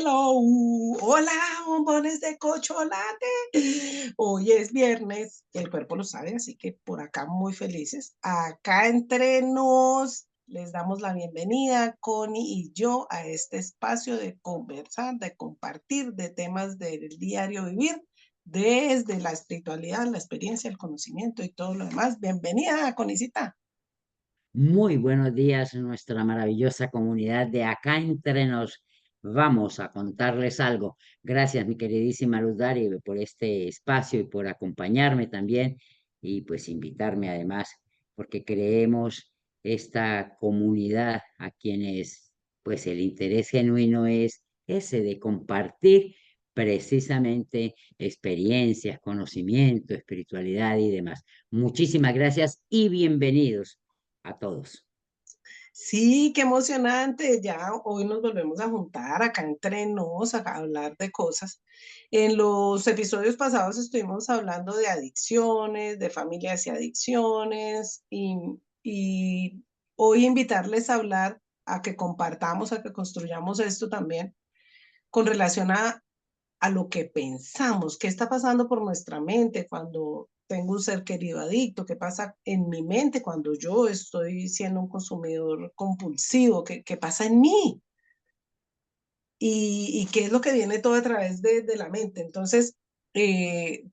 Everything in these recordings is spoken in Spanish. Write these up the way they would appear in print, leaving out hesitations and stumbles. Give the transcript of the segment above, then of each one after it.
Hello, hola, bombones de cocholate. Hoy es viernes, el cuerpo lo sabe, así que por acá muy felices. Acá entre nos les damos la bienvenida, Connie y yo, a este espacio de conversar, de compartir de temas del diario vivir, desde la espiritualidad, la experiencia, el conocimiento y todo lo demás. Bienvenida, Conicita. Muy buenos días, nuestra maravillosa comunidad de acá entre nos. Vamos a contarles algo. Gracias, mi queridísima Luz Dari, por este espacio y por acompañarme también y pues invitarme además, porque creemos esta comunidad a quienes pues el interés genuino es ese de compartir precisamente experiencias, conocimiento, espiritualidad y demás. Muchísimas gracias y bienvenidos a todos. Sí, qué emocionante. Ya hoy nos volvemos a juntar acá entre nos, a hablar de cosas. En los episodios pasados estuvimos hablando de adicciones, de familias y adicciones, y hoy invitarles a hablar, a que compartamos, a que construyamos esto también con relación a lo que pensamos, qué está pasando por nuestra mente cuando tengo un ser querido adicto, qué pasa en mi mente cuando yo estoy siendo un consumidor compulsivo, qué pasa en mí y qué es lo que viene todo a través de la mente. Entonces,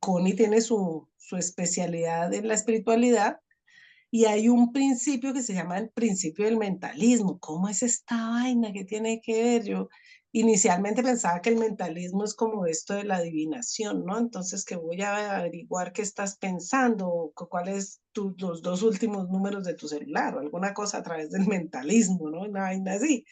Connie tiene su especialidad en la espiritualidad y hay un principio que se llama el principio del mentalismo. ¿Cómo es esta vaina? ¿Qué tiene que ver? Yo inicialmente pensaba que el mentalismo es como esto de la adivinación, ¿no? Entonces, que voy a averiguar qué estás pensando, o cuáles los dos últimos números de tu celular, o alguna cosa a través del mentalismo, ¿no? Una vaina así.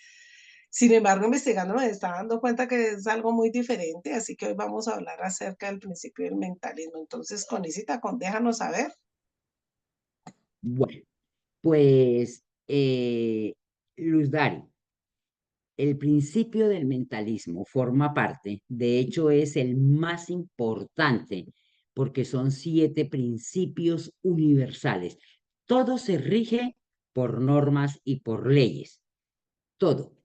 Sin embargo, investigando me estaba dando cuenta que es algo muy diferente, así que hoy vamos a hablar acerca del principio del mentalismo. Entonces, Conisita, déjanos saber. Bueno, pues Luz Dari, el principio del mentalismo forma parte, de hecho es el más importante porque son 7 principios universales. Todo se rige por normas y por leyes. Todo,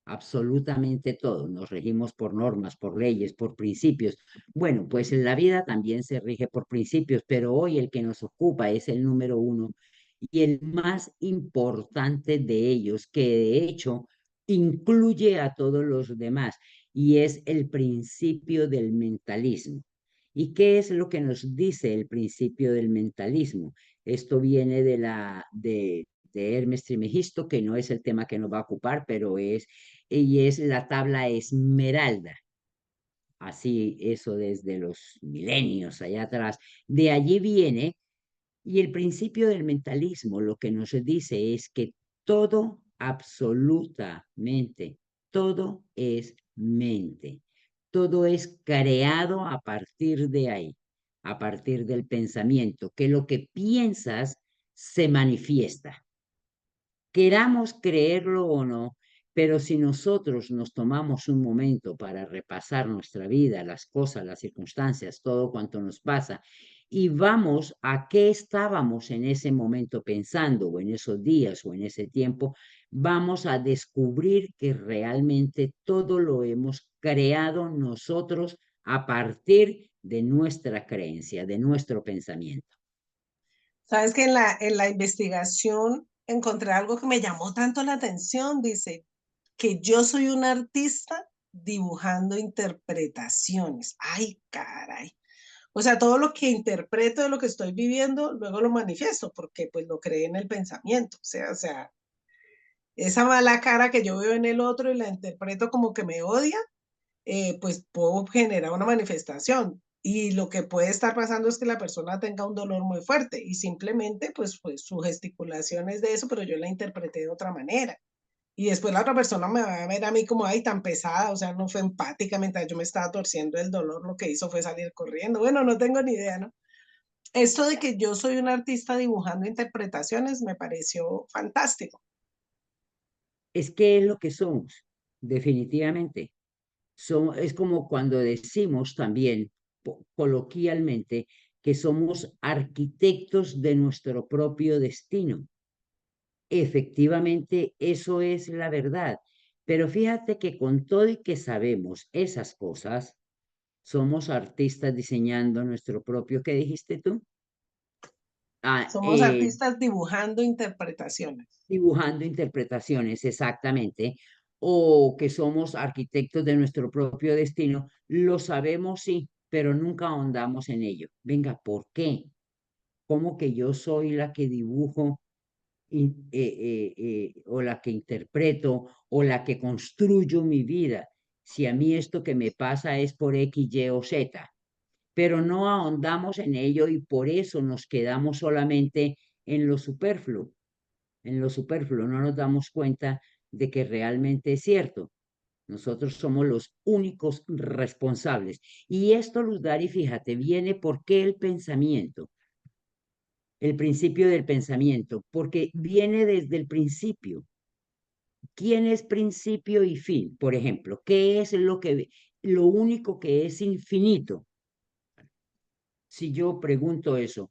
absolutamente todo. Nos regimos por normas, por leyes, por principios. Bueno, pues la vida también se rige por principios, pero hoy el que nos ocupa es el número uno y el más importante de ellos, que de hecho incluye a todos los demás, y es el principio del mentalismo. ¿Y qué es lo que nos dice el principio del mentalismo? Esto viene de Hermes Trismegisto, que no es el tema que nos va a ocupar, pero es la tabla esmeralda. Así, eso desde los milenios allá atrás. De allí viene, y el principio del mentalismo lo que nos dice es que todo, absolutamente, todo es mente. Todo es creado a partir de ahí, a partir del pensamiento, que lo que piensas se manifiesta. Queramos creerlo o no, pero si nosotros nos tomamos un momento para repasar nuestra vida, las cosas, las circunstancias, todo cuanto nos pasa, y vamos a qué estábamos en ese momento pensando, o en esos días, o en ese tiempo, vamos a descubrir que realmente todo lo hemos creado nosotros a partir de nuestra creencia, de nuestro pensamiento. Sabes que en la investigación encontré algo que me llamó tanto la atención. Dice que yo soy un artista dibujando interpretaciones. Ay, caray. O sea, todo lo que interpreto de lo que estoy viviendo, luego lo manifiesto, porque pues lo creé en el pensamiento. O sea, esa mala cara que yo veo en el otro y la interpreto como que me odia, pues puedo generar una manifestación. Y lo que puede estar pasando es que la persona tenga un dolor muy fuerte y simplemente pues su gesticulación es de eso, pero yo la interpreté de otra manera. Y después la otra persona me va a ver a mí como, ay, tan pesada, o sea, no fue empática mientras yo me estaba torciendo el dolor, lo que hizo fue salir corriendo. Bueno, no tengo ni idea, ¿no? Esto de que yo soy un artista dibujando interpretaciones me pareció fantástico. Es que es lo que somos, definitivamente. Es como cuando decimos también coloquialmente que somos arquitectos de nuestro propio destino. Efectivamente, eso es la verdad. Pero fíjate que con todo y que sabemos esas cosas, somos artistas diseñando nuestro propio, ¿qué dijiste tú? Ah, Somos artistas dibujando interpretaciones. dibujando interpretaciones, exactamente, o que somos arquitectos de nuestro propio destino, lo sabemos, sí, pero nunca ahondamos en ello. Venga, ¿por qué? ¿Cómo que yo soy la que dibujo o la que interpreto o la que construyo mi vida? Si a mí esto que me pasa es por X, Y o Z, pero no ahondamos en ello y por eso nos quedamos solamente en lo superfluo, no nos damos cuenta de que realmente es cierto. Nosotros somos los únicos responsables. Y esto, Luz Dari, fíjate, viene porque el pensamiento, el principio del pensamiento, porque viene desde el principio. ¿Quién es principio y fin? Por ejemplo, ¿qué es lo único que es infinito? Si yo pregunto eso,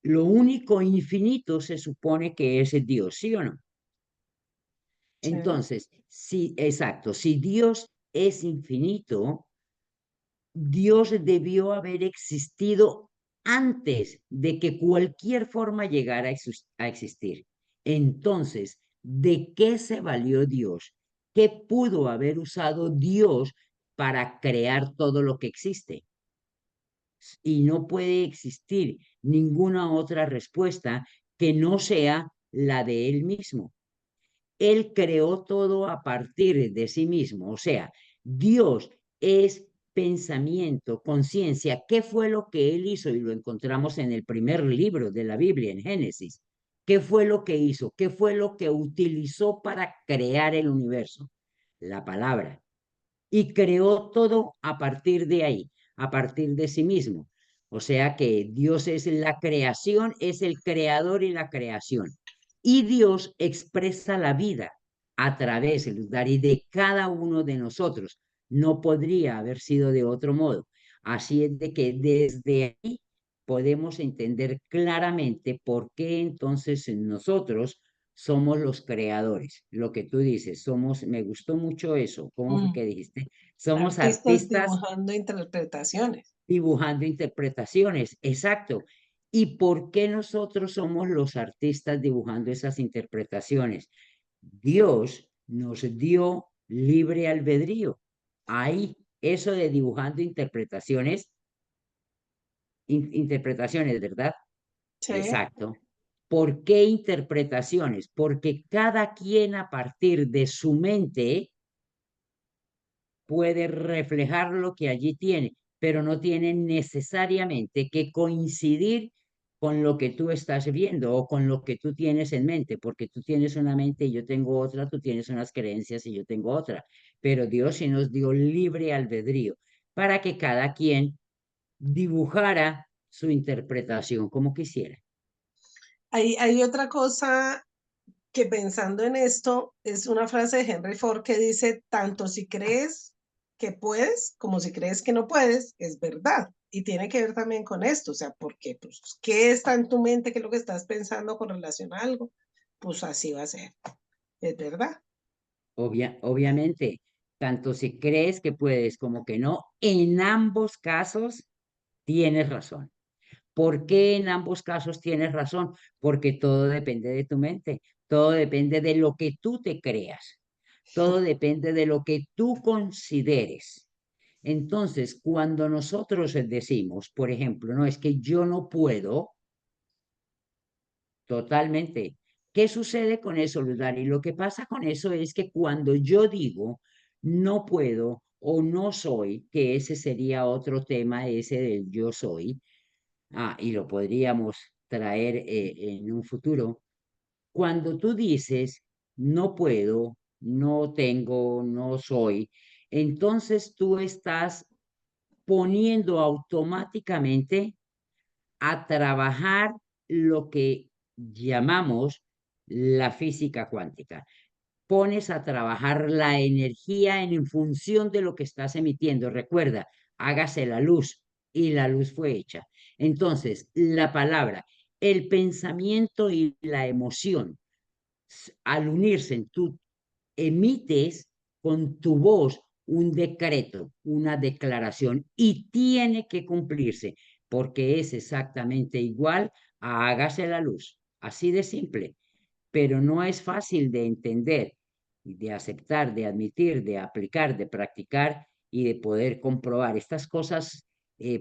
lo único infinito se supone que es Dios, ¿sí o no? Sí. Entonces, sí, exacto, si Dios es infinito, Dios debió haber existido antes de que cualquier forma llegara a existir. Entonces, ¿de qué se valió Dios? ¿Qué pudo haber usado Dios para crear todo lo que existe? Y no puede existir ninguna otra respuesta que no sea la de Él mismo. Él creó todo a partir de sí mismo. O sea, Dios es pensamiento, conciencia. ¿Qué fue lo que Él hizo? Y lo encontramos en el primer libro de la Biblia, en Génesis. ¿Qué fue lo que hizo? ¿Qué fue lo que utilizó para crear el universo? La palabra. Y creó todo a partir de ahí, a partir de sí mismo. O sea que Dios es la creación, es el creador y la creación. Y Dios expresa la vida a través, Dari, de cada uno de nosotros. No podría haber sido de otro modo. Así es de que desde ahí podemos entender claramente por qué entonces nosotros somos los creadores. Lo que tú dices, somos, me gustó mucho eso. ¿Cómo fue Mm. que dijiste? Somos Artistas artistas dibujando interpretaciones. dibujando interpretaciones, exacto. ¿Y por qué nosotros somos los artistas dibujando esas interpretaciones? Dios nos dio libre albedrío. Ahí, eso de dibujando interpretaciones, ¿verdad? Sí. Exacto. ¿Por qué interpretaciones? Porque cada quien a partir de su mente puede reflejar lo que allí tiene, pero no tiene necesariamente que coincidir con lo que tú estás viendo o con lo que tú tienes en mente, porque tú tienes una mente y yo tengo otra, tú tienes unas creencias y yo tengo otra, pero Dios sí nos dio libre albedrío para que cada quien dibujara su interpretación como quisiera. Hay otra cosa que pensando en esto, es una frase de Henry Ford que dice, tanto si crees que puedes como si crees que no puedes, es verdad. Y tiene que ver también con esto, o sea, porque, pues, ¿qué está en tu mente? ¿Qué es lo que estás pensando con relación a algo? Pues así va a ser, es verdad. Obviamente, tanto si crees que puedes como que no, en ambos casos tienes razón. ¿Por qué en ambos casos tienes razón? Porque todo depende de tu mente, todo depende de lo que tú te creas, todo depende de lo que tú consideres. Entonces, cuando nosotros decimos, por ejemplo, no es que yo no puedo, totalmente. ¿Qué sucede con eso, Ludari? Lo que pasa con eso es que cuando yo digo no puedo o no soy, que ese sería otro tema, ese del yo soy, y lo podríamos traer en un futuro. Cuando tú dices no puedo, no tengo, no soy, entonces tú estás poniendo automáticamente a trabajar lo que llamamos la física cuántica. Pones a trabajar la energía en función de lo que estás emitiendo. Recuerda, hágase la luz y la luz fue hecha. Entonces, la palabra, el pensamiento y la emoción, al unirse, tú emites con tu voz un decreto, una declaración, y tiene que cumplirse, porque es exactamente igual a hágase la luz, así de simple, pero no es fácil de entender, de aceptar, de admitir, de aplicar, de practicar y de poder comprobar estas cosas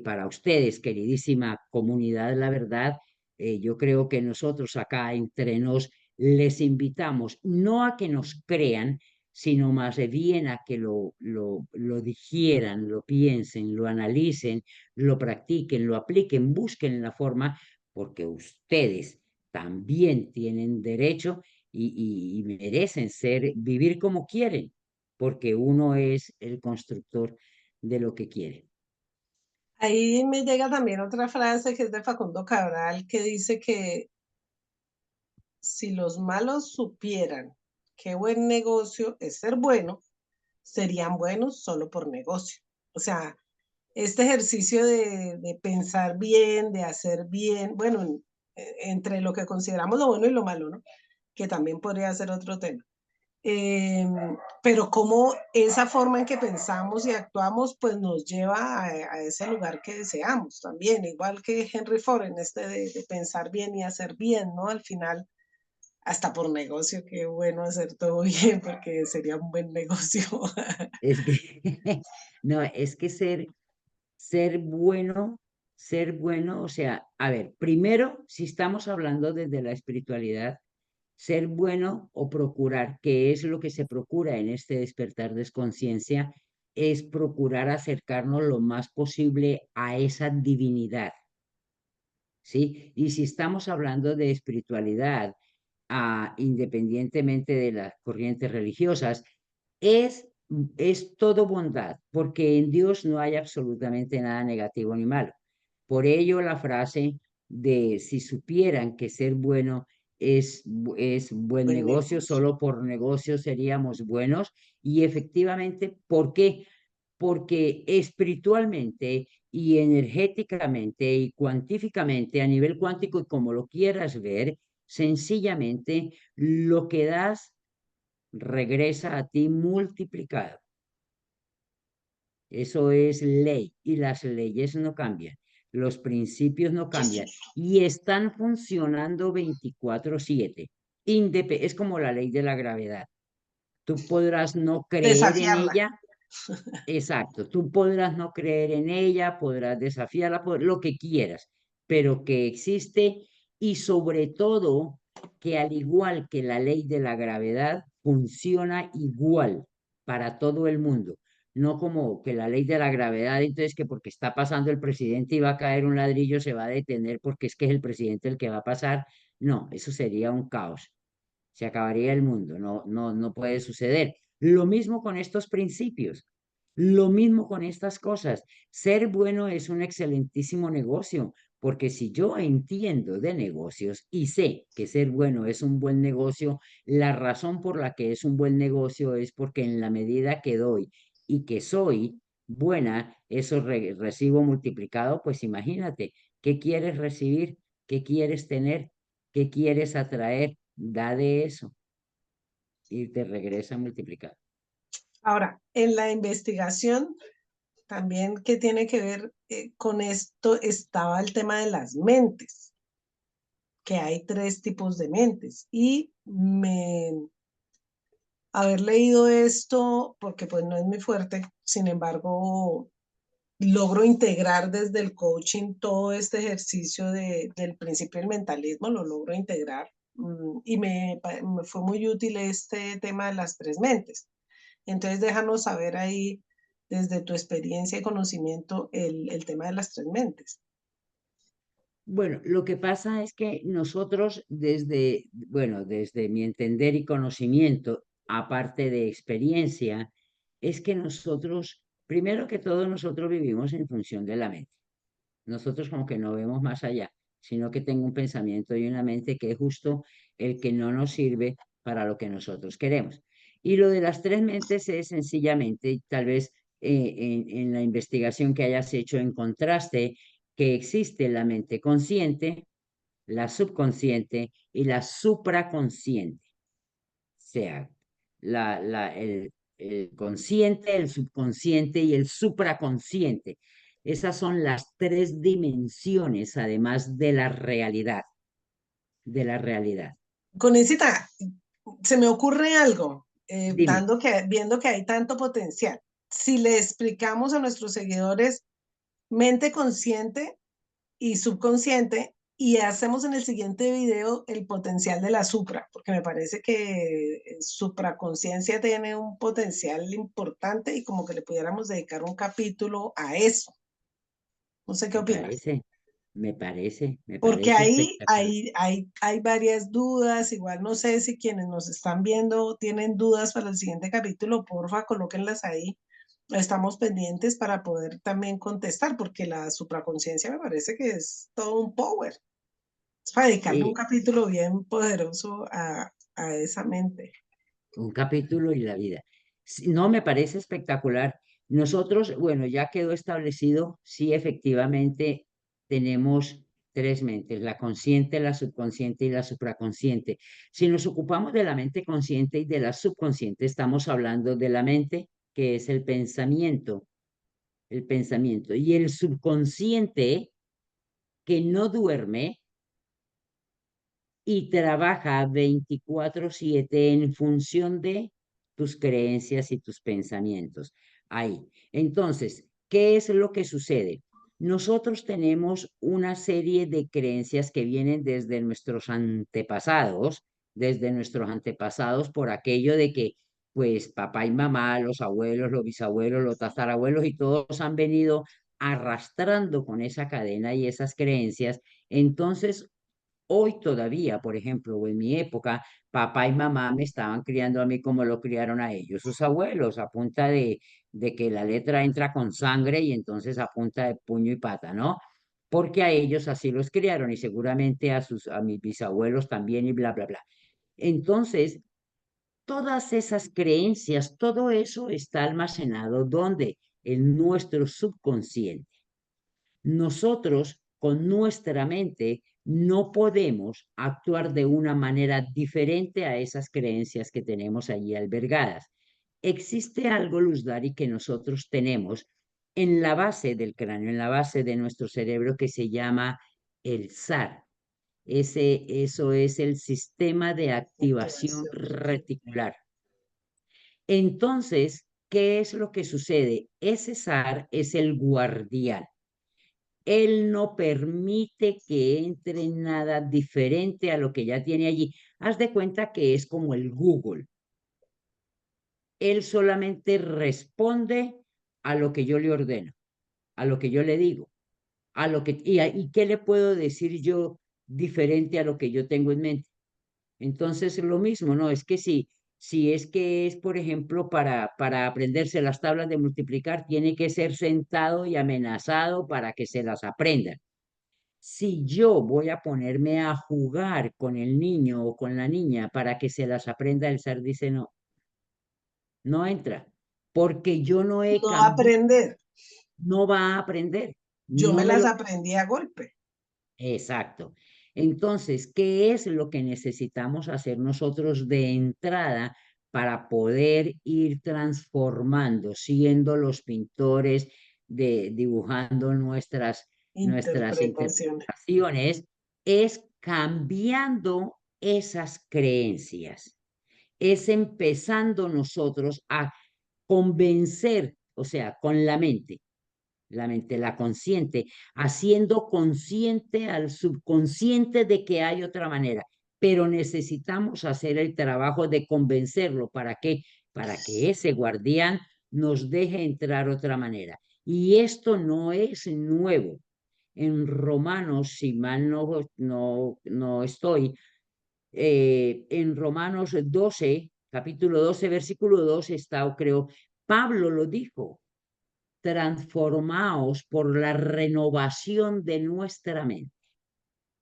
para ustedes, queridísima comunidad, la verdad. Yo creo que nosotros acá entre nos les invitamos no a que nos crean, sino más bien a que lo digieran, lo piensen, lo analicen, lo practiquen, lo apliquen, busquen la forma, porque ustedes también tienen derecho y merecen vivir como quieren, porque uno es el constructor de lo que quiere. Ahí me llega también otra frase que es de Facundo Cabral, que dice que si los malos supieran qué buen negocio es ser bueno, serían buenos solo por negocio. O sea, este ejercicio de pensar bien, de hacer bien, bueno, entre lo que consideramos lo bueno y lo malo, ¿no? Que también podría ser otro tema. Eh, pero cómo esa forma en que pensamos y actuamos, pues nos lleva a ese lugar que deseamos también, igual que Henry Ford en este de pensar bien y hacer bien, ¿no? Al final, hasta por negocio, qué bueno hacer todo bien, porque sería un buen negocio. Es que, no, es que ser bueno, o sea, a ver, primero, si estamos hablando desde la espiritualidad, ser bueno o procurar, que es lo que se procura en este despertar de conciencia, es procurar acercarnos lo más posible a esa divinidad, ¿sí? Y si estamos hablando de espiritualidad, independientemente de las corrientes religiosas, es, es todo bondad, porque en Dios no hay absolutamente nada negativo ni malo. Por ello la frase de si supieran que ser bueno es buen Buen negocio, negocio. solo por negocio seríamos buenos. Y efectivamente, ¿por qué? Porque espiritualmente y energéticamente y cuantíficamente, a nivel cuántico y como lo quieras ver, sencillamente lo que das regresa a ti multiplicado. Eso es ley y las leyes no cambian, los principios no cambian y están funcionando 24/7. Es como la ley de la gravedad. Tú podrás no creer en Desafiarla. ella. Exacto, tú podrás no creer en ella, podrás desafiarla, lo que quieras, pero que existe y sobre todo que al igual que la ley de la gravedad, funciona igual para todo el mundo. No como que la ley de la gravedad, entonces que porque está pasando el presidente y va a caer un ladrillo se va a detener porque es que es el presidente el que va a pasar. No, eso sería un caos. Se acabaría el mundo, no, no, no puede suceder. Lo mismo con estos principios, lo mismo con estas cosas. Ser bueno es un excelentísimo negocio, porque si yo entiendo de negocios y sé que ser bueno es un buen negocio, la razón por la que es un buen negocio es porque en la medida que doy y que soy buena, eso recibo multiplicado, pues imagínate, ¿qué quieres recibir? ¿Qué quieres tener? ¿Qué quieres atraer? Da de eso y te regresa multiplicado. Ahora, en la investigación también que tiene que ver con esto estaba el tema de las mentes, que hay tres tipos de mentes. Y haber leído esto, porque pues no es muy fuerte, sin embargo, logro integrar desde el coaching todo este ejercicio del principio del mentalismo, lo logro integrar. Y me fue muy útil este tema de las tres mentes. Entonces, déjanos saber ahí, desde tu experiencia y conocimiento, el tema de las tres mentes. Bueno, lo que pasa es que nosotros desde mi entender y conocimiento, aparte de experiencia, es que nosotros, primero que todo, nosotros vivimos en función de la mente. Nosotros como que no vemos más allá, sino que tengo un pensamiento y una mente que es justo el que no nos sirve para lo que nosotros queremos. Y lo de las tres mentes es sencillamente, tal vez en la investigación que hayas hecho, encontraste que existe la mente consciente, la subconsciente y la supraconsciente. O sea, la, la, el, el consciente, el subconsciente y el supraconsciente. Esas son las tres dimensiones, además de la realidad, de la realidad. Conesita, se me ocurre algo, Dime, viendo que hay tanto potencial. Si le explicamos a nuestros seguidores mente consciente y subconsciente y hacemos en el siguiente video el potencial de la supra, porque me parece que supraconciencia tiene un potencial importante y como que le pudiéramos dedicar un capítulo a eso. No sé qué me opinas. parece, me Porque parece ahí espectacular. hay varias dudas, igual no sé si quienes nos están viendo tienen dudas para el siguiente capítulo, porfa, colóquenlas ahí. Estamos pendientes para poder también contestar, porque la supraconciencia me parece que es todo un power. Es para dedicarle un Eh, capítulo bien poderoso a esa mente. un capítulo y la vida. No, me parece espectacular. Nosotros, bueno, ya quedó establecido, sí, efectivamente tenemos tres mentes, la consciente, la subconsciente y la supraconsciente. Si nos ocupamos de la mente consciente y de la subconsciente, estamos hablando de la mente, que es el pensamiento, y el subconsciente, que no duerme y trabaja 24/7 en función de tus creencias y tus pensamientos. Ahí. Entonces, ¿qué es lo que sucede? Nosotros tenemos una serie de creencias que vienen desde nuestros antepasados por aquello de que, pues, papá y mamá, los abuelos, los bisabuelos, los tatarabuelos y todos han venido arrastrando con esa cadena y esas creencias. Entonces, hoy todavía, por ejemplo, o en mi época, papá y mamá me estaban criando a mí como lo criaron a ellos, sus abuelos, a punta de que la letra entra con sangre y entonces a punta de puño y pata, ¿no? Porque a ellos así los criaron y seguramente a mis bisabuelos también y bla, bla, bla. Entonces, todas esas creencias, todo eso está almacenado donde en nuestro subconsciente. Nosotros con nuestra mente no podemos actuar de una manera diferente a esas creencias que tenemos allí albergadas. Existe algo, Luz Dari, que nosotros tenemos en la base del cráneo, en la base de nuestro cerebro, que se llama el SAR. Eso es el sistema de activación Activación. reticular. Entonces, ¿qué es lo que sucede? Ese SAR es el guardián. Él no permite que entre nada diferente a lo que ya tiene allí. Haz de cuenta que es como el Google. Él solamente responde a lo que yo le ordeno, a lo que yo le digo, y qué le puedo decir yo diferente a lo que yo tengo en mente. Entonces, lo mismo, ¿no? Es que si es que es, por ejemplo, para aprenderse las tablas de multiplicar, tiene que ser sentado y amenazado para que se las aprenda. Si yo voy a ponerme a jugar con el niño o con la niña para que se las aprenda, el SAR dice no, no entra, porque yo no he No cambiado, aprender. no va a aprender, Yo no me me las lo... aprendí a golpe. Exacto. Entonces, ¿qué es lo que necesitamos hacer nosotros de entrada para poder ir transformando, siendo los pintores, dibujando nuestras Interpretaciones. interpretaciones? Es cambiando esas creencias, es empezando nosotros a convencer, o sea, con la mente, la consciente, haciendo consciente al subconsciente de que hay otra manera, pero necesitamos hacer el trabajo de convencerlo. ¿Para qué? Para que ese guardián nos deje entrar otra manera. Y esto no es nuevo. En Romanos, si mal no estoy, en Romanos 12, capítulo 12, versículo 2 está, creo, Pablo lo dijo: transformaos por la renovación de nuestra mente,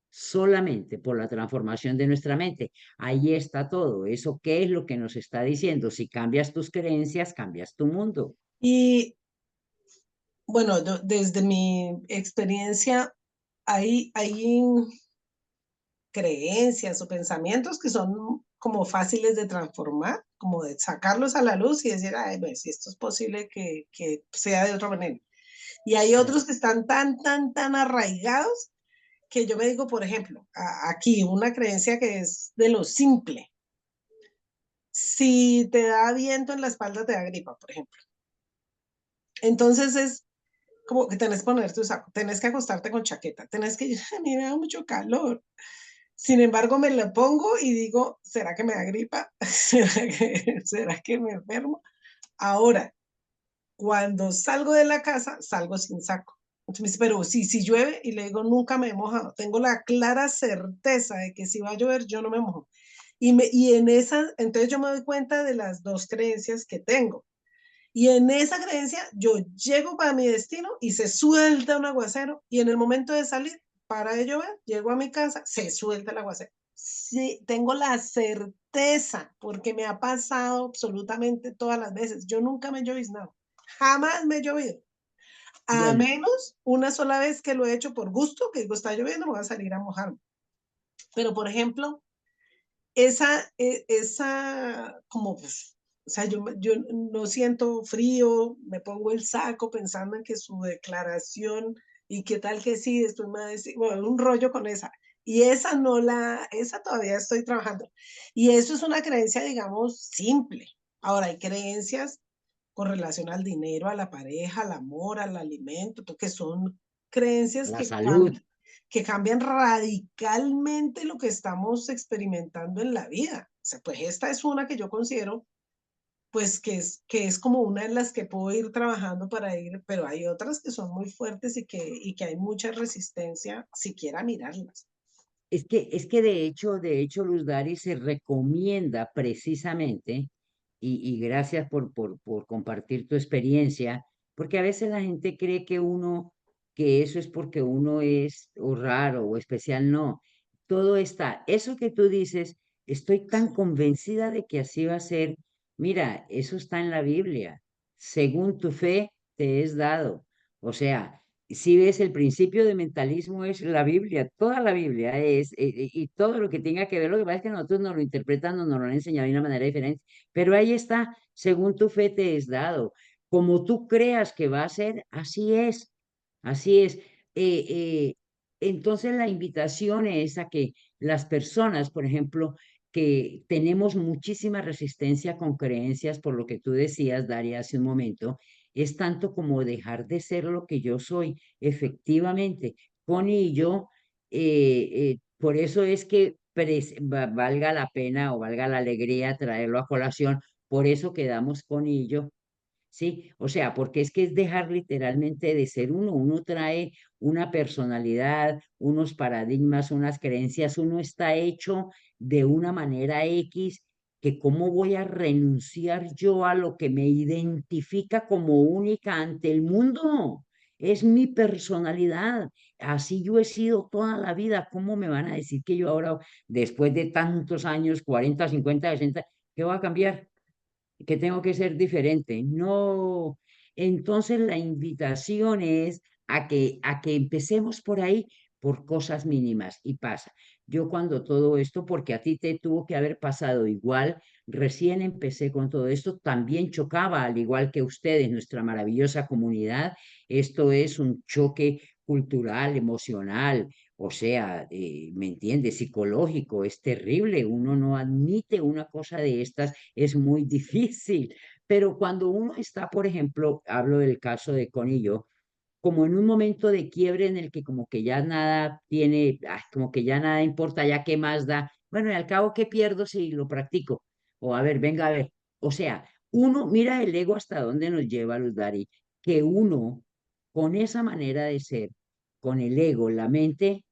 solamente por la transformación de nuestra mente. Ahí está todo. ¿Eso qué es lo que nos está diciendo? Si cambias tus creencias, cambias tu mundo. Y bueno, desde mi experiencia, hay creencias o pensamientos que son como fáciles de transformar como de sacarlos a la luz y decir, ay, pues, si esto es posible que sea de otra manera. Y hay otros Claro. que están tan arraigados que yo me digo, por ejemplo, aquí una creencia que es de lo simple. Si te da viento en la espalda, te da gripa, por ejemplo. Entonces es como que tenés que poner tu saco, tenés que acostarte con chaqueta, tenés que, a mí me da mucho calor. Sin embargo, me lo pongo y digo, ¿será que me da gripa? ¿Será que me enfermo? Ahora, cuando salgo de la casa, salgo sin saco. Entonces me dice, pero si llueve, y le digo, nunca me he mojado. Tengo la clara certeza de que si va a llover, yo no me mojo. Y en esa, entonces yo me doy cuenta de las dos creencias que tengo. Y en esa creencia yo llego para mi destino y se suelta un aguacero y en el momento de salir, para de llover, llego a mi casa, se suelta el aguacero. Sí, tengo la certeza porque me ha pasado absolutamente todas las veces. Yo nunca me he lloviznado, jamás me he llovido. A Bueno, menos una sola vez que lo he hecho por gusto, que digo, está lloviendo, me voy a salir a mojarme. Pero, por ejemplo, esa como, pues, o sea, yo no siento frío, me pongo el saco pensando en que su declaración y qué tal que sí, después me va a decir, bueno, un rollo con esa. Y esa todavía estoy trabajando. Y eso es una creencia, digamos, simple. Ahora, hay creencias con relación al dinero, a la pareja, al amor, al alimento, que son creencias la salud. que cambian radicalmente lo que estamos experimentando en la vida. O sea, pues esta es una que yo considero, pues que es como una de las que puedo ir trabajando para ir, pero hay otras que son muy fuertes y que hay mucha resistencia siquiera a mirarlas. Es que de hecho, Luz Dari se recomienda precisamente, y gracias por compartir tu experiencia, porque a veces la gente cree que uno, que eso es porque uno es o raro o especial, no. Todo está, eso que tú dices, estoy tan convencida de que así va a ser. Mira, eso está en la Biblia. Según tu fe te es dado. O sea, si ves, el principio de mentalismo es la Biblia, toda la Biblia es, y todo lo que tenga que ver, lo que pasa es que nosotros nos lo interpretamos, nos lo han enseñado de una manera diferente, pero ahí está, según tu fe te es dado, como tú creas que va a ser, así es, así es. Eh, eh, entonces la invitación es a que las personas, por ejemplo, que tenemos muchísima resistencia con creencias, por lo que tú decías, Daria, hace un momento, es tanto como dejar de ser lo que yo soy. Efectivamente, Connie y yo, por eso es que valga la pena o valga la alegría traerlo a colación, por eso quedamos Connie y yo. Sí, o sea, porque es que es dejar literalmente de ser uno. Uno trae una personalidad, unos paradigmas, unas creencias, uno está hecho de una manera X, que cómo voy a renunciar yo a lo que me identifica como única ante el mundo. Es mi personalidad. Así yo he sido toda la vida. ¿Cómo me van a decir que yo ahora, después de tantos años, 40, 50, 60, qué va a cambiar? Que tengo que ser diferente. No. Entonces la invitación es a que empecemos por ahí, por cosas mínimas. Y pasa. Yo cuando todo esto, porque a ti te tuvo que haber pasado igual, recién empecé con todo esto, también chocaba, al igual que ustedes, nuestra maravillosa comunidad. Esto es un choque cultural, emocional, o sea, ¿me entiendes? Psicológico, es terrible. Uno no admite una cosa de estas, es muy difícil. Pero cuando uno está, por ejemplo, hablo del caso de Conillo, como en un momento de quiebre en el que como que ya nada tiene, como que ya nada importa, ya qué más da. Bueno, y al cabo, ¿qué pierdo si lo practico? O a ver, venga a ver. O sea, uno, mira el ego hasta dónde nos lleva, Luz Dari, que uno, con esa manera de ser, con el ego, la mente,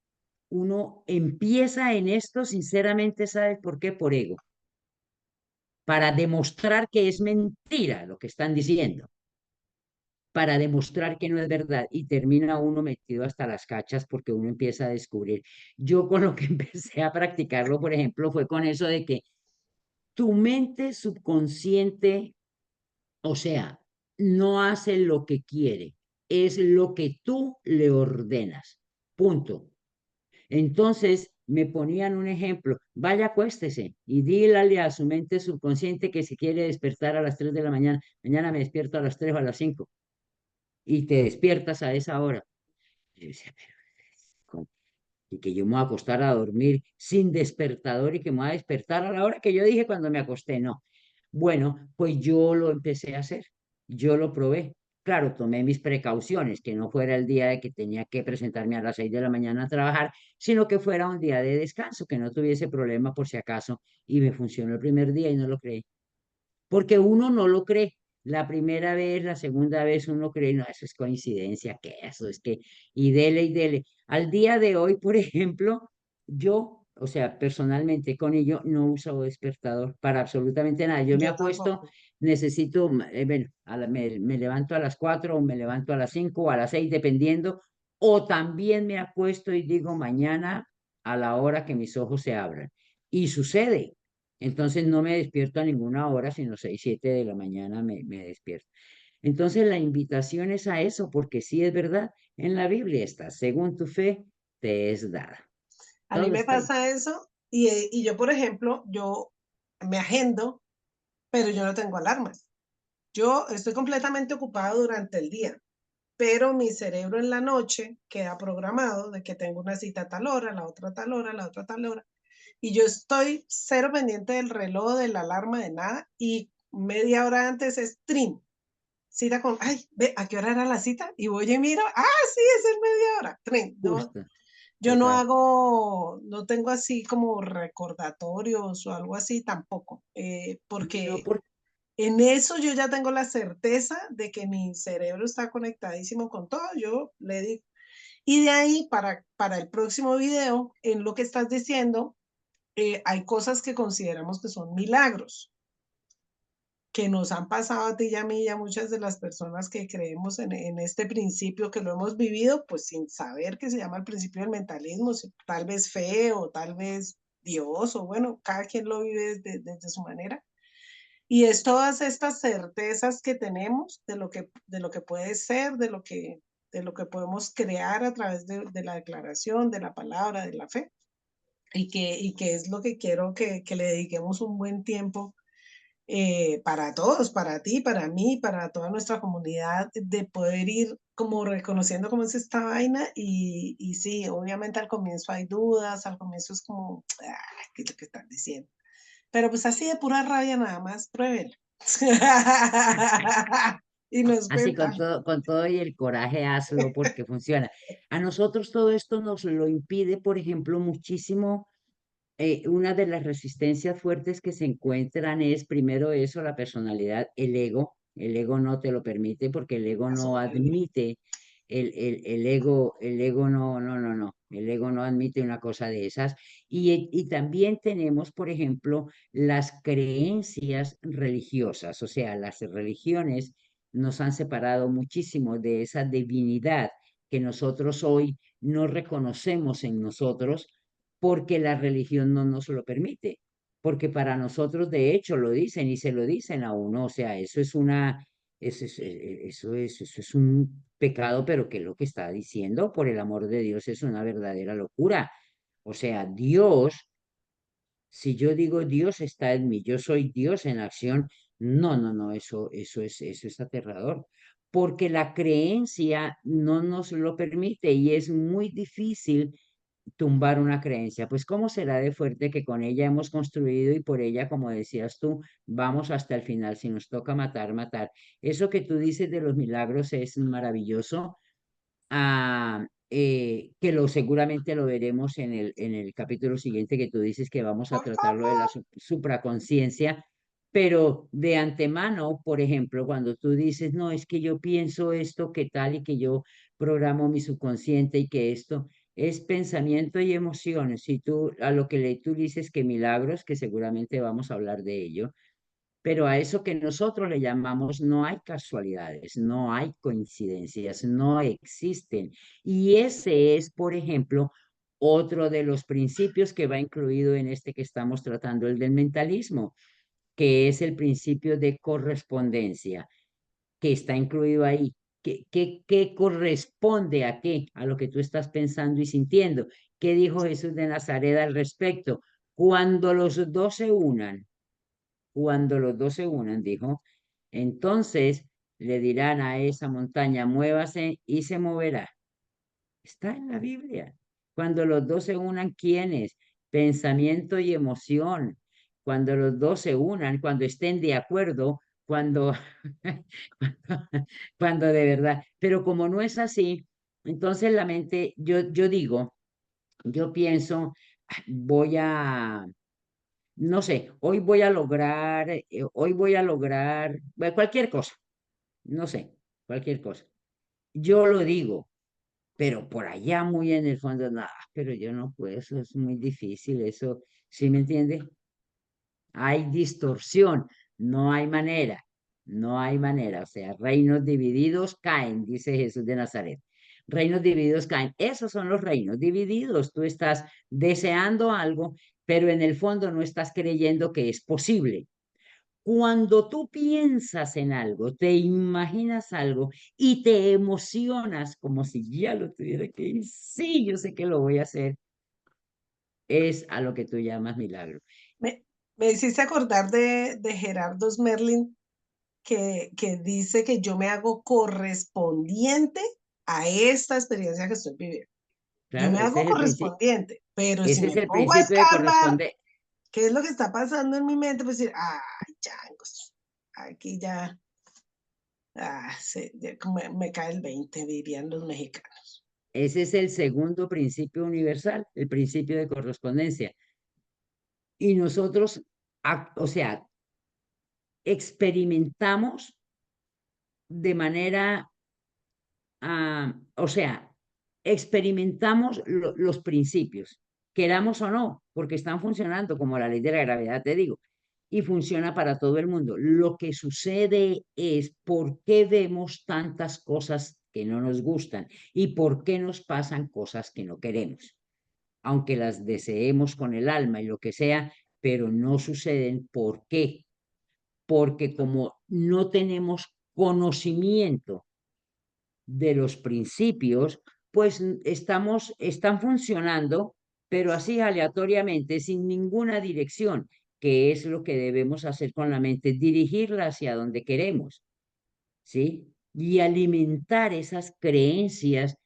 uno empieza en esto, sinceramente, ¿sabes por qué? Por ego, para demostrar que es mentira lo que están diciendo, para demostrar que no es verdad, y termina uno metido hasta las cachas porque uno empieza a descubrir. Yo con lo que empecé a practicarlo, por ejemplo, fue con eso de que tu mente subconsciente, o sea, no hace lo que quiere, es lo que tú le ordenas. Punto. Entonces, me ponían un ejemplo, vaya, acuéstese y dígale a su mente subconsciente que si quiere despertar a las 3 de la mañana, mañana me despierto a las 3 o a las 5 y te despiertas a esa hora. Y yo decía, pero, ¿cómo? Y que yo me voy a acostar a dormir sin despertador y que me voy a despertar a la hora que yo dije cuando me acosté, no. Bueno, pues yo lo empecé a hacer, yo lo probé. Claro, tomé mis precauciones, que no fuera el día de que tenía que presentarme a las 6 de la mañana a trabajar, sino que fuera un día de descanso, que no tuviese problema por si acaso, y me funcionó el primer día y no lo creí porque uno no lo cree. La primera vez, la segunda vez uno cree, no, eso es coincidencia, que eso es que, y dele y dele. Al día de hoy, por ejemplo, yo, o sea, personalmente con ello no uso despertador para absolutamente nada. Yo me Yo acuesto, tampoco. necesito, bueno, me levanto a las 4 o me levanto a las 5 o a las 6 dependiendo, o también me acuesto y digo mañana a la hora que mis ojos se abran. Y sucede. Entonces no me despierto a ninguna hora, sino 6 7 de la mañana me despierto. Entonces la invitación es a eso, porque sí es verdad, en la Biblia está, según tu fe te es dada. A mí Todo me está ahí. pasa eso y yo, por ejemplo, yo me agendo, pero yo no tengo alarmas. Yo estoy completamente ocupado durante el día, pero mi cerebro en la noche queda programado de que tengo una cita a tal hora, la otra a tal hora, la otra a tal hora. Y yo estoy cero pendiente del reloj, de la alarma, de nada. Y media hora antes es trim. Cita con, ay, ve, ¿a qué hora era la cita? Y voy y miro, sí, es en media hora. Trim. No, Justo, yo no total. hago, no tengo así como recordatorios o algo así tampoco, No, porque por, en eso yo ya tengo la certeza de que mi cerebro está conectadísimo con todo. Yo le digo, y de ahí para el próximo video, en lo que estás diciendo, hay cosas que consideramos que son milagros, que nos han pasado a ti y a mí y a muchas de las personas que creemos en este principio, que lo hemos vivido, pues sin saber que se llama el principio del mentalismo, tal vez fe o tal vez Dios, o bueno, cada quien lo vive desde su manera. Y es todas estas certezas que tenemos de lo que puede ser, de lo que podemos crear a través de la declaración, de la palabra, de la fe, y que es lo que quiero que le dediquemos un buen tiempo para todos, para ti, para mí, para toda nuestra comunidad, de poder ir como reconociendo cómo es esta vaina y sí, obviamente al comienzo hay dudas, al comienzo es como, ¿qué es lo que están diciendo? Pero pues así de pura rabia nada más, pruébela. Y nos así cuenta. con todo y el coraje hazlo porque funciona. A nosotros todo esto nos lo impide, por ejemplo, muchísimo. Una de las resistencias fuertes que se encuentran es primero eso, la personalidad, el ego. El ego no te lo permite porque el ego Paso no horrible. admite, el ego no, el ego no admite una cosa de esas. Y también tenemos, por ejemplo, las creencias religiosas, o sea, las religiones nos han separado muchísimo de esa divinidad que nosotros hoy no reconocemos en nosotros porque la religión no nos lo permite, porque para nosotros de hecho lo dicen y se lo dicen a uno, o sea, eso es un pecado, pero que lo que está diciendo, por el amor de Dios, es una verdadera locura. O sea, Dios, si yo digo Dios está en mí, yo soy Dios en acción, no, eso es aterrador, porque la creencia no nos lo permite y es muy difícil tumbar una creencia. Pues cómo será de fuerte que con ella hemos construido y por ella, como decías tú, vamos hasta el final. Si nos toca matar, matar. Eso que tú dices de los milagros es maravilloso. Que seguramente lo veremos en el capítulo siguiente que tú dices que vamos a Por tratarlo de la favor. supraconciencia, pero de antemano, por ejemplo, cuando tú dices, no, es que yo pienso esto, que tal, y que yo programo mi subconsciente y que esto es pensamiento y emociones, si tú a lo que tú dices que milagros, que seguramente vamos a hablar de ello, pero a eso que nosotros le llamamos no hay casualidades, no hay coincidencias, no existen. Y ese es, por ejemplo, otro de los principios que va incluido en este que estamos tratando, el del mentalismo, que es el principio de correspondencia, que está incluido ahí. qué corresponde a qué, a lo que tú estás pensando y sintiendo. ¿Qué dijo Jesús de Nazaret al respecto? Cuando los dos se unan, cuando los dos se unan, dijo, entonces le dirán a esa montaña, muévase y se moverá. Está en la Biblia. Cuando los dos se unan, ¿quiénes? Pensamiento y emoción. Cuando los dos se unan, cuando estén de acuerdo, cuando, cuando, cuando de verdad. Pero como no es así, entonces la mente, yo digo, yo pienso, voy a, no sé, hoy voy a lograr, bueno, cualquier cosa, no sé, cualquier cosa. Yo lo digo, pero por allá muy en el fondo, no, pero yo no puedo, eso es muy difícil, eso, ¿sí me entiende? Hay distorsión, no hay manera, no hay manera, o sea, reinos divididos caen, dice Jesús de Nazaret. Reinos divididos caen, esos son los reinos divididos, tú estás deseando algo, pero en el fondo no estás creyendo que es posible. Cuando tú piensas en algo, te imaginas algo y te emocionas como si ya lo tuviera que ir, sí, yo sé que lo voy a hacer, es a lo que tú llamas milagro. Me, me hiciste acordar de Gerardo Smerling, que dice que yo me hago correspondiente a esta experiencia que estoy viviendo. Yo me Claro, hago correspondiente, pero si ese es me el pongo a principio de escarbar corresponde. qué es lo que está pasando en mi mente, pues decir, ay, changos, aquí ya, ya me cae el 20, dirían los mexicanos. Ese es el segundo principio universal, el principio de correspondencia. Y nosotros, o sea, experimentamos de manera, o sea, experimentamos los principios, queramos o no, porque están funcionando como la ley de la gravedad, te digo, y funciona para todo el mundo. Lo que sucede es por qué vemos tantas cosas que no nos gustan y por qué nos pasan cosas que no queremos, aunque las deseemos con el alma y lo que sea, pero no suceden. ¿Por qué? Porque como no tenemos conocimiento de los principios, pues están funcionando, pero así aleatoriamente, sin ninguna dirección, que es lo que debemos hacer con la mente, dirigirla hacia donde queremos, ¿sí? Y alimentar esas creencias,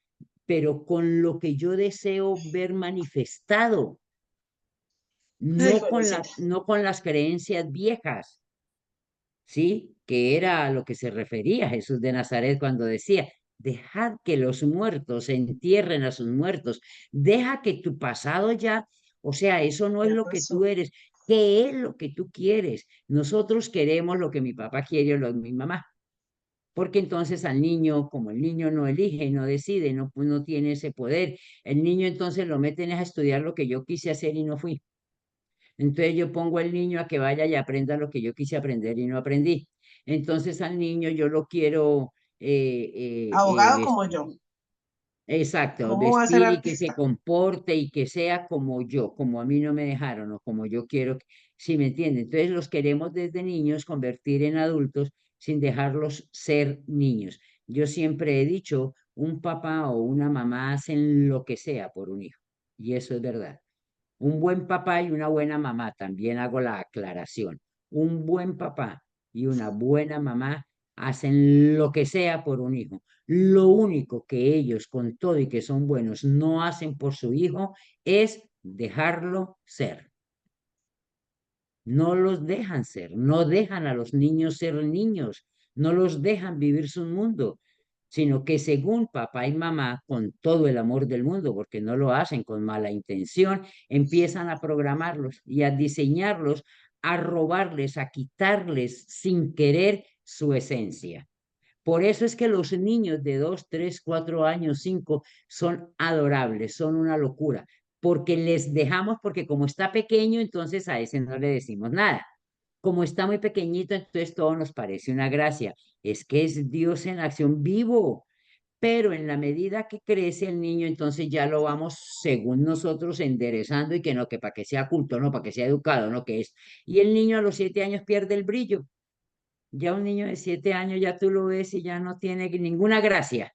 pero con lo que yo deseo ver manifestado, Ay, Gorecita. no con las creencias viejas, ¿sí? Que era a lo que se refería Jesús de Nazaret cuando decía, dejad que los muertos entierren a sus muertos, deja que tu pasado ya, o sea, eso no es Ya lo que tú pasó. eres, ¿qué es lo que tú quieres? Nosotros queremos lo que mi papá quiere o lo de mi mamá. Porque entonces al niño, como el niño no elige, no decide, no tiene ese poder, el niño entonces lo meten a estudiar lo que yo quise hacer y no fui. Entonces yo pongo al niño a que vaya y aprenda lo que yo quise aprender y no aprendí. Entonces al niño yo lo quiero Abogado como vestir, yo. exacto, ¿Cómo va a ser vestir y que se artista? comporte y que sea como yo, como a mí no me dejaron o como yo quiero, ¿sí me entienden? Entonces los queremos desde niños convertir en adultos sin dejarlos ser niños. Yo siempre he dicho, un papá o una mamá hacen lo que sea por un hijo, y eso es verdad. Un buen papá y una buena mamá, también hago la aclaración. Un buen papá y una buena mamá hacen lo que sea por un hijo. Lo único que ellos, con todo y que son buenos, no hacen por su hijo es dejarlo ser. No los dejan ser, no dejan a los niños ser niños, no los dejan vivir su mundo, sino que según papá y mamá, con todo el amor del mundo, porque no lo hacen con mala intención, empiezan a programarlos y a diseñarlos, a robarles, a quitarles sin querer su esencia. Por eso es que los niños de 2, 3, 4 años, 5 son adorables, son una locura, porque les dejamos, porque como está pequeño, entonces a ese no le decimos nada. Como está muy pequeñito, entonces todo nos parece una gracia. Es que es Dios en acción vivo, pero en la medida que crece el niño, entonces ya lo vamos, según nosotros, enderezando y que no, que para que sea culto, no, para que sea educado, no, que es. Y el niño a los 7 años pierde el brillo Ya un niño de 7 años ya tú lo ves y ya no tiene ninguna gracia.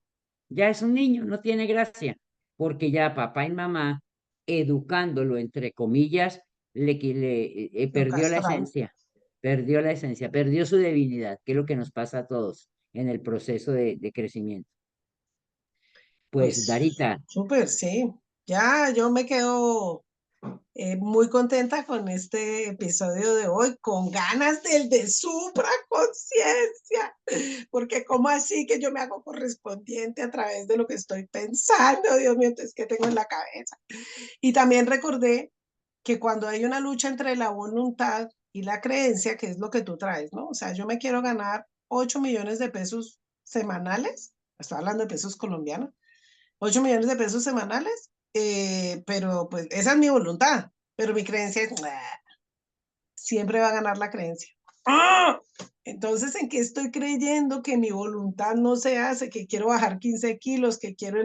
Ya es un niño, no tiene gracia, porque ya papá y mamá, educándolo, entre comillas, Lo perdió la castraron. esencia, perdió su divinidad, que es lo que nos pasa a todos en el proceso de crecimiento. Pues, Pues Darita, súper, sí. Ya yo me quedo muy contenta con este episodio de hoy, con ganas del de supraconciencia, porque como así que yo me hago correspondiente a través de lo que estoy pensando, Dios mío, entonces, ¿qué tengo en la cabeza? Y también recordé que cuando hay una lucha entre la voluntad y la creencia, que es lo que tú traes, ¿no? O sea, yo me quiero ganar 8 millones de pesos semanales, estoy hablando de pesos colombianos, 8 millones de pesos semanales, pero pues esa es mi voluntad, pero mi creencia es, siempre va a ganar la creencia. ¡Ah! Entonces, ¿en qué estoy creyendo que mi voluntad no se hace? Que quiero bajar 15 kilos, que quiero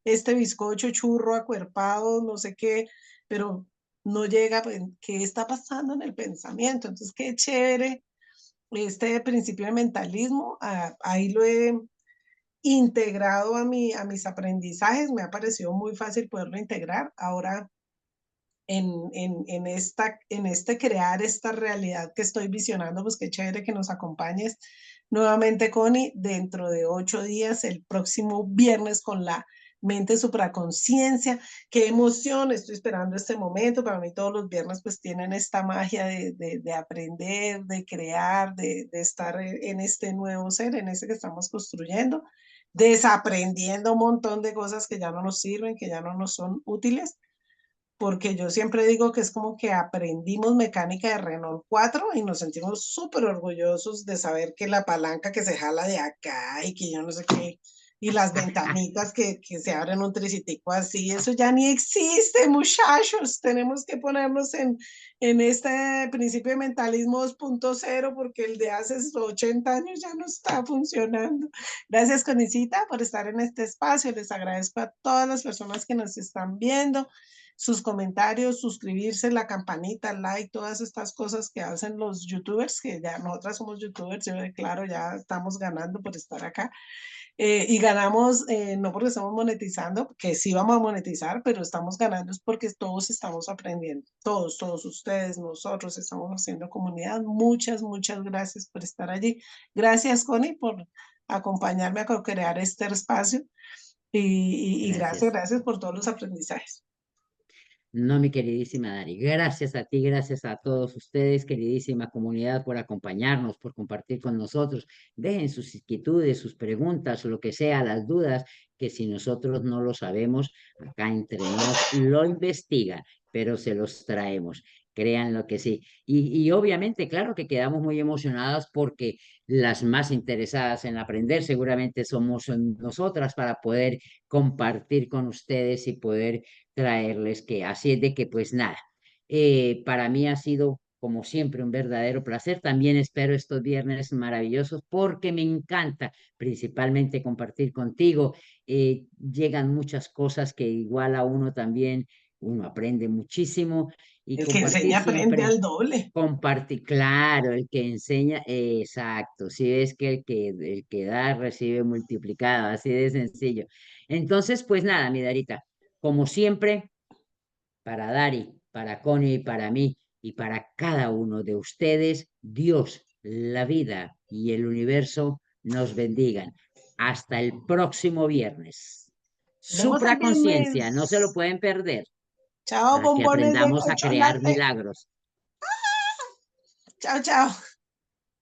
este bizcocho churro acuerpado, no sé qué, pero no llega, pues, ¿qué está pasando en el pensamiento? Entonces, qué chévere este principio de mentalismo, ahí lo he integrado a mis aprendizajes, me ha parecido muy fácil poderlo integrar. Ahora, en este crear esta realidad que estoy visionando, pues qué chévere que nos acompañes nuevamente, Connie, dentro de 8 días, el próximo viernes con la mente supraconciencia. Qué emoción, estoy esperando este momento. Para mí todos los viernes pues tienen esta magia de aprender, de crear, de estar en este nuevo ser, en ese que estamos construyendo, desaprendiendo un montón de cosas que ya no nos sirven, que ya no nos son útiles, porque yo siempre digo que es como que aprendimos mecánica de Renault 4 y nos sentimos súper orgullosos de saber que la palanca que se jala de acá y que yo no sé qué, y las ventanitas que se abren un tricitico así, eso ya ni existe, muchachos. Tenemos que ponernos en este principio de mentalismo 2.0 porque el de hace 80 años ya no está funcionando. Gracias, Conicita, por estar en este espacio. Les agradezco a todas las personas que nos están viendo sus comentarios, suscribirse, la campanita, like, todas estas cosas que hacen los youtubers, que ya nosotras somos youtubers, yo declaro, ya estamos ganando por estar acá. Y ganamos no porque estamos monetizando, que sí vamos a monetizar, pero estamos ganando es porque todos estamos aprendiendo, todos ustedes, nosotros estamos haciendo comunidad. Muchas, muchas gracias por estar allí. Gracias, Connie, por acompañarme a co-crear este espacio y gracias, gracias. gracias por todos los aprendizajes. No, mi queridísima Dari, gracias a ti, gracias a todos ustedes, queridísima comunidad, por acompañarnos, por compartir con nosotros. Dejen sus inquietudes, sus preguntas, lo que sea, las dudas, que si nosotros no lo sabemos, acá entre nos lo investigan, pero se los traemos. Créanlo que sí. Y obviamente, claro que quedamos muy emocionadas porque las más interesadas en aprender seguramente somos nosotras para poder compartir con ustedes y poder traerles que, así es de que pues nada, para mí ha sido como siempre un verdadero placer. También espero estos viernes maravillosos porque me encanta principalmente compartir contigo. Llegan muchas cosas que igual a uno también, uno aprende muchísimo y El que compartir enseña aprende siempre. al doble. Compartir, claro, el que enseña, exacto, si ves que el que da recibe multiplicado, así de sencillo. Entonces, pues nada, mi Darita, como siempre, para Dari, para Connie, para mí y para cada uno de ustedes, Dios, la vida y el universo nos bendigan. Hasta el próximo viernes. Nos vemos el Supraconciencia, no se lo viernes. pueden perder Chao, para que bombones de aprendamos a crear chocolate. milagros. Chao, chao.